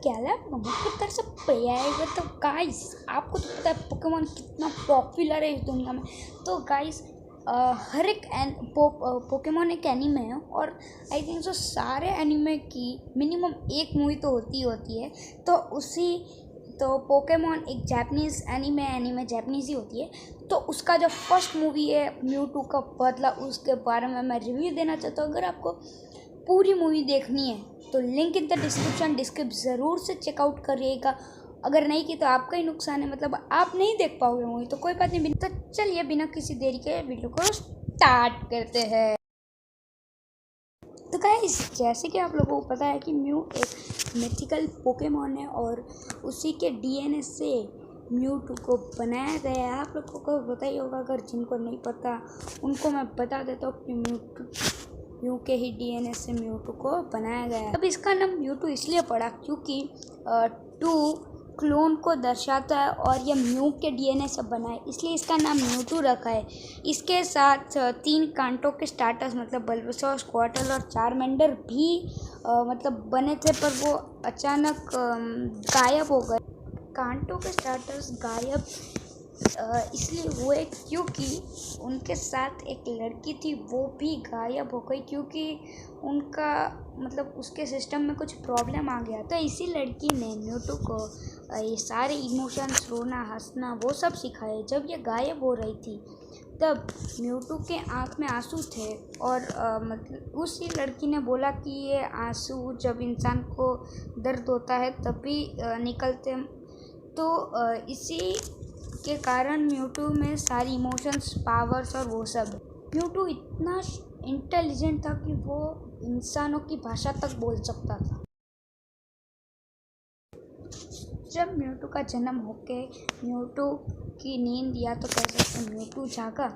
क्या है मतलब तरह से प्यार तो गाइस आपको तो पता है पोकेमॉन कितना पॉपुलर है इस दुनिया में। तो गाइस हर एक पोकेमॉन एक एनीमे है और आई थिंक सो सारे एनीमे की मिनिमम एक मूवी तो होती है। तो पोकेमॉन एक जापानीज़ एनीमे जापानीज़ ही होती है। तो उसका जो फर्स्ट मूवी है म्यूटू का बदला, उसके बारे में मैं रिव्यू देना चाहता हूँ। अगर आपको पूरी मूवी देखनी है तो लिंक इन द डिस्क्रिप्शन ज़रूर से चेकआउट करिएगा। अगर नहीं की तो आपका ही नुकसान है, मतलब आप नहीं देख पाओगे मूवी, तो कोई बात नहीं। तो चलिए बिना किसी देरी के वीडियो को स्टार्ट करते हैं। तो गाइस जैसे कि आप लोगों को पता है कि म्यू एक मिथिकल पोकेमॉन है और उसी के डीएनए से म्यूटू को बनाया गया है। आप लोगों को पता ही होगा, अगर जिनको नहीं पता उनको मैं बता देता हूँ कि म्यू के ही डीएनए से म्यूटू को बनाया गया है। अब इसका नाम म्यूटू इसलिए पड़ा क्योंकि टू क्लोन को दर्शाता है और यह म्यू के डीएनए से बना है, इसलिए इसका नाम म्यूटू रखा है। इसके साथ 3 कांटों के स्टार्टर्स मतलब बल्बासोर, स्क्वार्टल और चारमेंडर भी मतलब बने थे, पर वो अचानक गायब हो गए। कांटों के स्टार्टर्स गायब इसलिए हुए क्योंकि उनके साथ एक लड़की थी, वो भी गायब हो गई क्योंकि उनका मतलब उसके सिस्टम में कुछ प्रॉब्लम आ गया। तो इसी लड़की ने म्यूटू को ये सारे इमोशंस, रोना, हंसना, वो सब सिखाए। जब ये गायब हो रही थी तब म्यूटू के आँख में आंसू थे और मतलब उसी लड़की ने बोला कि ये आंसू जब इंसान को दर्द होता है तभी निकलते। तो इसी के कारण म्यूटू में सारी इमोशंस, पावर्स और वो सब। म्यूटू इतना इंटेलिजेंट था कि वो इंसानों की भाषा तक बोल सकता था। जब म्यूटू का जन्म होके म्यूटू की नींद या तो कह सकते म्यूटू जागा,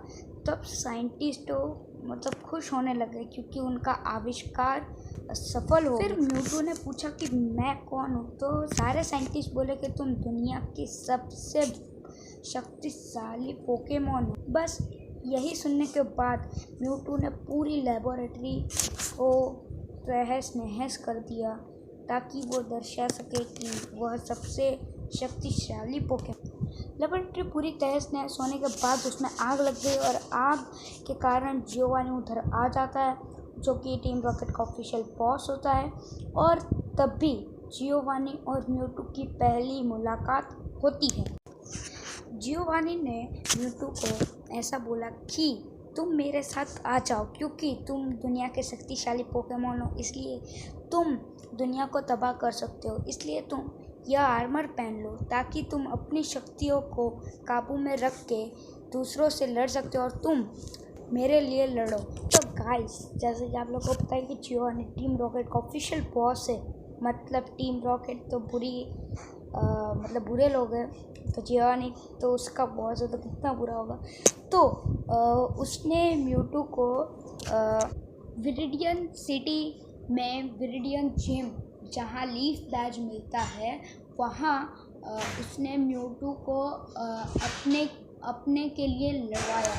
तब साइंटिस्टों मतलब खुश होने लगे क्योंकि उनका आविष्कार सफल हो। फिर म्यूटू ने पूछा कि मैं कौन हूँ, तो सारे साइंटिस्ट बोले कि तुम दुनिया की सबसे शक्तिशाली पोकेमॉन हो। बस यही सुनने के बाद म्यूटू ने पूरी लेबोरेटरी को तहस नहस कर दिया ताकि वो दर्शा सके कि वह सबसे शक्तिशाली पोकेमॉन। लेबोरेटरी पूरी तहस नहस होने के बाद उसमें आग लग गई और आग के कारण जियोवानी उधर आ जाता है, जो कि टीम रॉकेट का ऑफिशियल बॉस होता है। और तभी जियोवानी और म्यूटू की पहली मुलाकात होती है। जियोवानी ने म्यूटू को ऐसा बोला कि तुम मेरे साथ आ जाओ क्योंकि तुम दुनिया के शक्तिशाली पोकेमॉन हो, इसलिए तुम दुनिया को तबाह कर सकते हो। इसलिए तुम यह आर्मर पहन लो ताकि तुम अपनी शक्तियों को काबू में रख के दूसरों से लड़ सकते हो और तुम मेरे लिए लड़ो। तो गाइस जैसे कि आप लोगों को पता है कि जियोवानी टीम रॉकेट का ऑफिशियल बॉस है, मतलब टीम रॉकेट तो मतलब बुरे लोग हैं, तो जियोवानी तो उसका बॉस है, तो कितना बुरा होगा। तो उसने म्यूटू को विरिडियन सिटी में विरिडियन जिम जहाँ लीफ बैज मिलता है वहाँ उसने म्यूटू को अपने के लिए लड़वाया।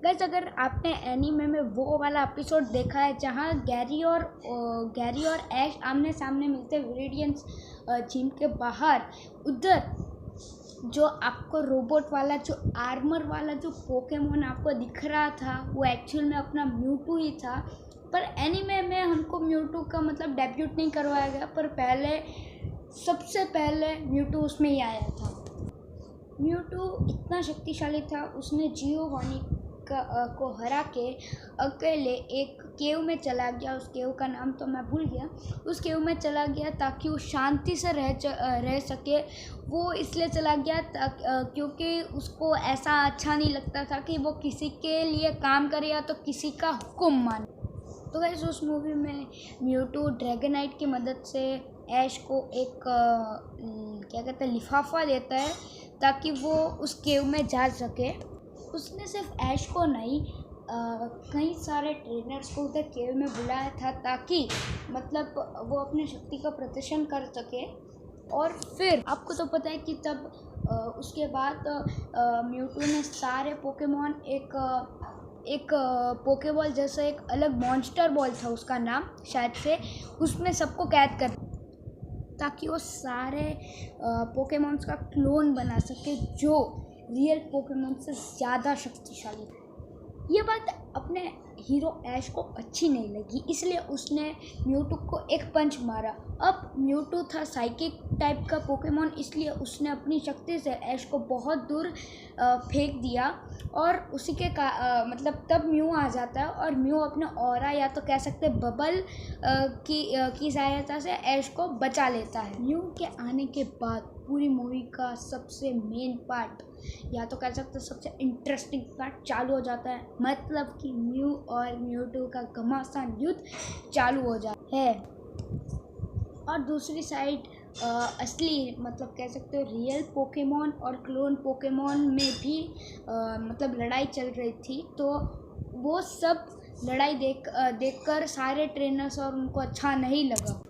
गाइस अगर आपने एनीमे में वो वाला एपिसोड देखा है जहाँ गैरी और ऐश आमने सामने मिलते हैं विरिडियन जिम के बाहर, उधर जो आपको रोबोट वाला जो आर्मर वाला जो पोकेमॉन आपको दिख रहा था वो एक्चुअल में अपना म्यूटू ही था। पर एनीमे में हमको म्यूटू का मतलब डेब्यूट नहीं करवाया गया, पर सबसे पहले म्यूटू उसमें ही आया था। म्यूटू इतना शक्तिशाली था, उसने जियोवानी को हरा के अकेले एक केव में चला गया। उस केव का नाम तो मैं भूल गया। उस केव में चला गया ताकि वो शांति से रह सके। वो इसलिए चला गया क्योंकि उसको ऐसा अच्छा नहीं लगता था कि वो किसी के लिए काम करे या तो किसी का हुक्म माने। तो वैसे उस मूवी में म्यूटू ड्रैगनाइट की मदद से ऐश को एक क्या कहते हैं लिफाफा देता है ताकि वो उस केव में जा सके। उसने सिर्फ ऐश को नहीं कई सारे ट्रेनर्स को उधर केव में बुलाया था ताकि मतलब वो अपनी शक्ति का प्रदर्शन कर सके। और फिर आपको तो पता है कि तब उसके बाद म्यूटू ने सारे पोकेमॉन एक पोकेबॉल जैसा एक अलग मॉन्स्टर बॉल था उसका नाम शायद से, उसमें सबको कैद कर। ताकि वो सारे पोकेमॉन्स का क्लोन बना सके जो रियल पोकेमॉन से ज़्यादा शक्तिशाली। ये बात अपने हीरो ऐश को अच्छी नहीं लगी, इसलिए उसने म्यूटू को एक पंच मारा। अब म्यूटू था साइकिक टाइप का पोकेमॉन, इसलिए उसने अपनी शक्ति से ऐश को बहुत दूर फेंक दिया और उसी के मतलब तब म्यू आ जाता है और म्यू अपने ऑरा या तो कह सकते बबल की सहायता से ऐश को बचा लेता है। म्यू के आने के बाद पूरी मूवी का सबसे मेन पार्ट या तो कह सकते सबसे इंटरेस्टिंग पार्ट चालू हो जाता है, मतलब कि म्यू और म्यूटू का घमासान युद्ध चालू हो जाता है। और दूसरी साइड असली मतलब कह सकते हो रियल पोकेमॉन और क्लोन पोकेमॉन में भी मतलब लड़ाई चल रही थी, तो वो सब लड़ाई देखकर सारे ट्रेनर्स और उनको अच्छा नहीं लगा।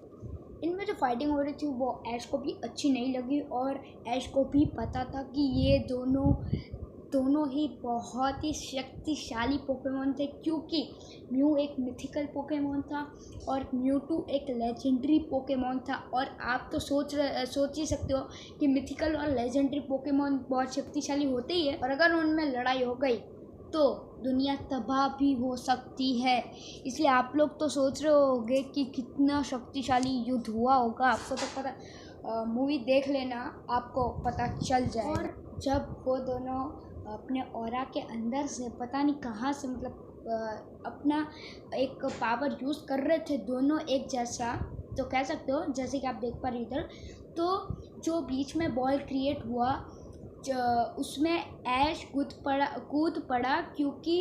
इनमें जो फाइटिंग हो रही थी वो ऐश को भी अच्छी नहीं लगी और ऐश को भी पता था कि ये दोनों ही बहुत ही शक्तिशाली पोकेमॉन थे, क्योंकि म्यू एक मिथिकल पोकेमॉन था और म्यूटू एक लेजेंडरी पोकेमॉन था। और आप तो सोच ही सकते हो कि मिथिकल और लेजेंडरी पोकेमॉन बहुत शक्तिशाली होते ही है, और अगर उनमें लड़ाई हो गई तो दुनिया तबाह भी हो सकती है। इसलिए आप लोग तो सोच रहे होंगे कि कितना शक्तिशाली युद्ध हुआ होगा। आपको तो पता, मूवी देख लेना, आपको पता चल जाएगा। और जब वो दोनों अपने ऑरा के अंदर से पता नहीं कहाँ से मतलब अपना एक पावर यूज़ कर रहे थे दोनों एक जैसा, तो कह सकते हो जैसे कि आप देख पा रहे इधर, तो जो बीच में बॉल क्रिएट हुआ उसमें ऐश कूद पड़ा, क्योंकि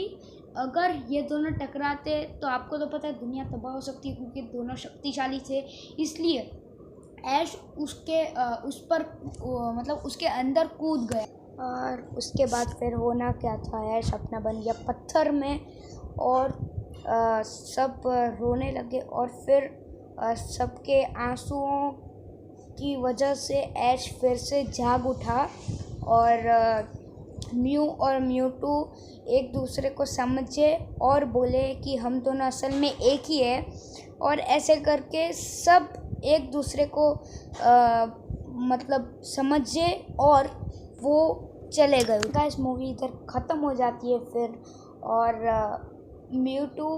अगर ये दोनों टकराते तो आपको तो पता है दुनिया तबाह हो सकती है, क्योंकि दोनों शक्तिशाली थे। इसलिए ऐश उस पर मतलब उसके अंदर कूद गया और उसके बाद फिर होना क्या था, ऐश अपना बन गया पत्थर में और सब रोने लगे और फिर सबके आंसुओं की वजह से ऐश फिर से जाग उठा और म्यू और म्यूटू एक दूसरे को समझे और बोले कि हम दोनों असल में एक ही है, और ऐसे करके सब एक दूसरे को मतलब समझे और वो चले गए। गाइस मूवी इधर ख़त्म हो जाती है फिर, और म्यूटू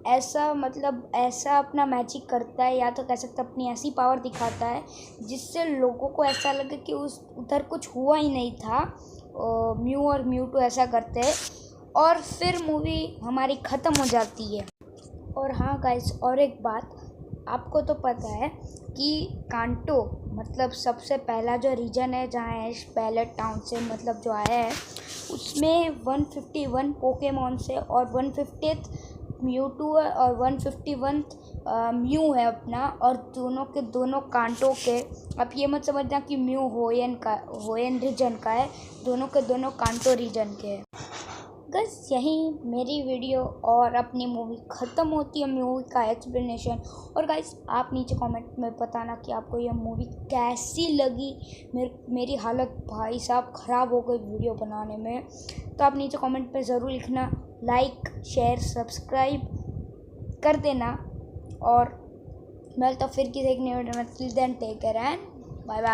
ऐसा अपना मैजिक करता है या तो कह सकते अपनी ऐसी पावर दिखाता है जिससे लोगों को ऐसा लगे कि उधर कुछ हुआ ही नहीं था। म्यू और म्यूटू ऐसा करते हैं और फिर मूवी हमारी ख़त्म हो जाती है। और हाँ गाइस, और एक बात आपको तो पता है कि कांटो मतलब सबसे पहला जो रीजन है जहाँ ऐश पैलेट टाउन से मतलब जो आया है, उसमें 151 पोकेमॉन से और 150th म्यूटू है और 151 म्यू है अपना, और दोनों के दोनों कांटो के। अब ये मत समझना कि म्यू होयन रीजन का है, दोनों के दोनों कांटो रीजन के हैं। बस यही मेरी वीडियो और अपनी मूवी ख़त्म होती है, मूवी का एक्सप्लेनेशन। और गाइस आप नीचे कमेंट में बताना कि आपको यह मूवी कैसी लगी। मेरी हालत भाई साहब ख़राब हो गई वीडियो बनाने में, तो आप नीचे कमेंट पे ज़रूर लिखना। लाइक शेयर सब्सक्राइब कर देना, और मैं तो फिर किसी एक नई वीडियो में till then take care and bye bye.